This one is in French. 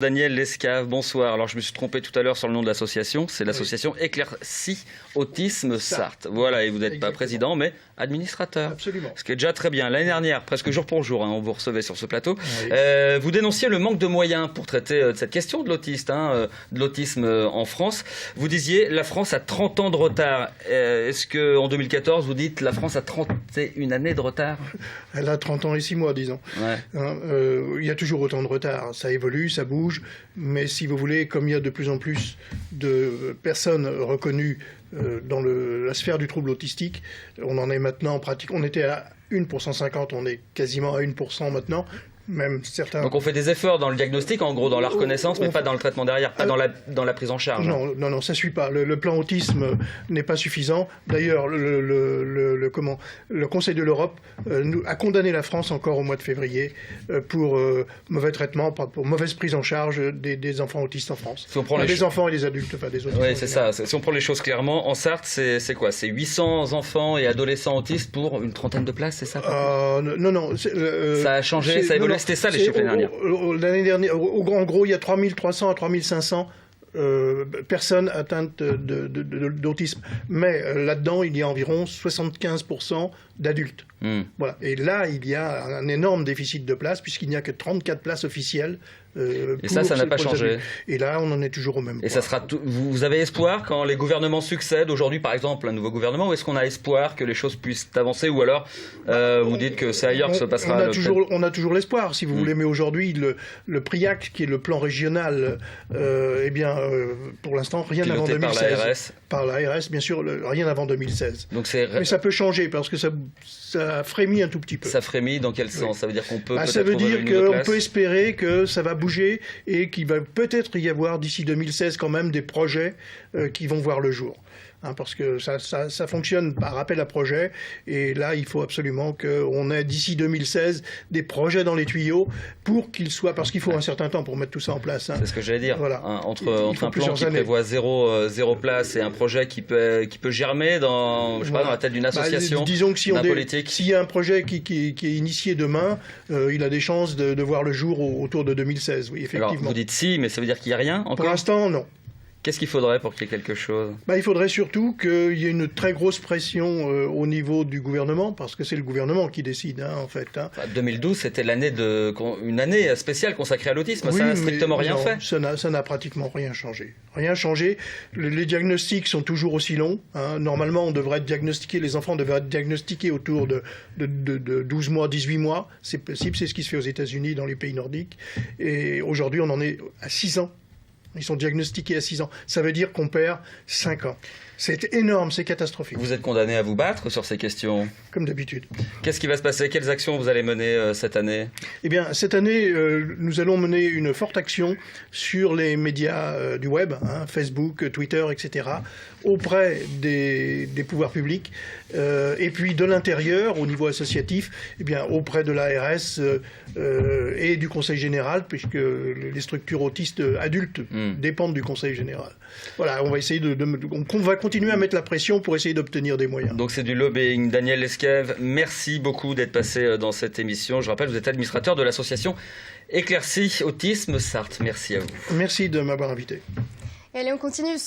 Daniel Lescave, bonsoir. Alors je me suis trompé tout à l'heure sur le nom de l'association, c'est l'association Éclaircie Autisme Sarthe. Voilà, et vous n'êtes pas président mais administrateur. Absolument. Ce qui est déjà très bien. L'année dernière, presque jour pour jour, on vous recevait sur ce plateau. Oui. Vous dénonciez le manque de moyens pour traiter de cette question de l'autisme en France. Vous disiez la France a 30 ans de retard. Est-ce qu'en 2014, vous dites la France a 31 années de retard? Elle a 30 ans et 6 mois, disons. Ouais. Il y a toujours autant de retard. Ça évolue, ça bouge. Mais si vous voulez, comme il y a de plus en plus de personnes reconnues dans la sphère du trouble autistique, on en est maintenant en pratique. On était à 1 pour 150, on est quasiment à 1% maintenant. Même certains... Donc on fait des efforts dans le diagnostic, en gros, dans la reconnaissance, mais pas dans le traitement derrière, pas dans la prise en charge. Non, ça ne suit pas. Le plan autisme n'est pas suffisant. D'ailleurs, le Conseil de l'Europe a condamné la France encore au mois de février pour mauvais traitement, pour mauvaise prise en charge des enfants autistes en France. Si on prend des enfants et des adultes, pas des autres. Oui, c'est ça. Si on prend les choses clairement, en Sarthe, c'est quoi? C'est 800 enfants et adolescents autistes pour une trentaine de places, c'est ça? Non. Ça a changé, ça a évolué. C'était ça les chiffres l'année dernière. L'année dernière, en gros, il y a 3300 à 3500 personnes atteintes d'autisme. Mais là-dedans, il y a environ 75% d'adultes. Voilà. Et là, il y a un énorme déficit de places, puisqu'il n'y a que 34 places officielles. Et ça n'a pas changé. Et là, on en est toujours au même point. Et ça sera vous avez espoir quand les gouvernements succèdent, aujourd'hui par exemple un nouveau gouvernement, ou est-ce qu'on a espoir que les choses puissent avancer, ou alors vous dites que c'est ailleurs que se passera on a toujours l'espoir, si vous voulez, mais aujourd'hui, le PRIAC, qui est le plan régional, pour l'instant, rien avant 2016. Par l'ARS, bien sûr, rien avant 2016. Donc mais ça peut changer, parce que ça frémit un tout petit peu. Ça frémit dans quel sens? Ça veut dire qu'on peut ça veut dire qu'on peut espérer que ça va bouger et qu'il va peut-être y avoir d'ici 2016 quand même des projets qui vont voir le jour. Parce que ça fonctionne par appel à projet, et là il faut absolument qu'on ait d'ici 2016 des projets dans les tuyaux pour qu'ils soient, parce qu'il faut un certain temps pour mettre tout ça en place. C'est ce que j'allais dire. Voilà. Entre un plan qui prévoit zéro place et un projet qui peut germer dans la tête d'une association, disons que s'il y a un projet qui est initié demain, il a des chances de voir le jour autour de 2016. Oui, effectivement. Alors vous dites si, mais ça veut dire qu'il n'y a rien encore? Pour l'instant, non. Qu'est-ce qu'il faudrait pour qu'il y ait quelque chose? Il faudrait surtout qu'il y ait une très grosse pression au niveau du gouvernement, parce que c'est le gouvernement qui décide, en fait. 2012, c'était une année spéciale consacrée à l'autisme. Oui, ça n'a strictement rien fait. Ça n'a pratiquement rien changé. Rien changé. Les diagnostics sont toujours aussi longs. Normalement, on devrait être diagnostiqué, les enfants devraient être diagnostiqués autour de 12 mois, 18 mois. C'est possible, c'est ce qui se fait aux États-Unis, dans les pays nordiques. Et aujourd'hui, on en est à 6 ans. Ils sont diagnostiqués à 6 ans. Ça veut dire qu'on perd 5 ans. C'est énorme, c'est catastrophique. Vous êtes condamné à vous battre sur ces questions? Comme d'habitude. Qu'est-ce qui va se passer? Quelles actions vous allez mener cette année? Eh bien, cette année, nous allons mener une forte action sur les médias du web, Facebook, Twitter, etc., auprès des pouvoirs publics, et puis de l'intérieur, au niveau associatif, auprès de l'ARS et du Conseil général, puisque les structures autistes adultes dépendent du Conseil général. Voilà, on va essayer on va continuer à mettre la pression pour essayer d'obtenir des moyens. Donc c'est du lobbying. Daniel Lescave, merci beaucoup d'être passé dans cette émission. Je rappelle, vous êtes administrateur de l'association Éclaircie Autisme Sarthe. Merci à vous. Merci de m'avoir invité. Et allez, on continue.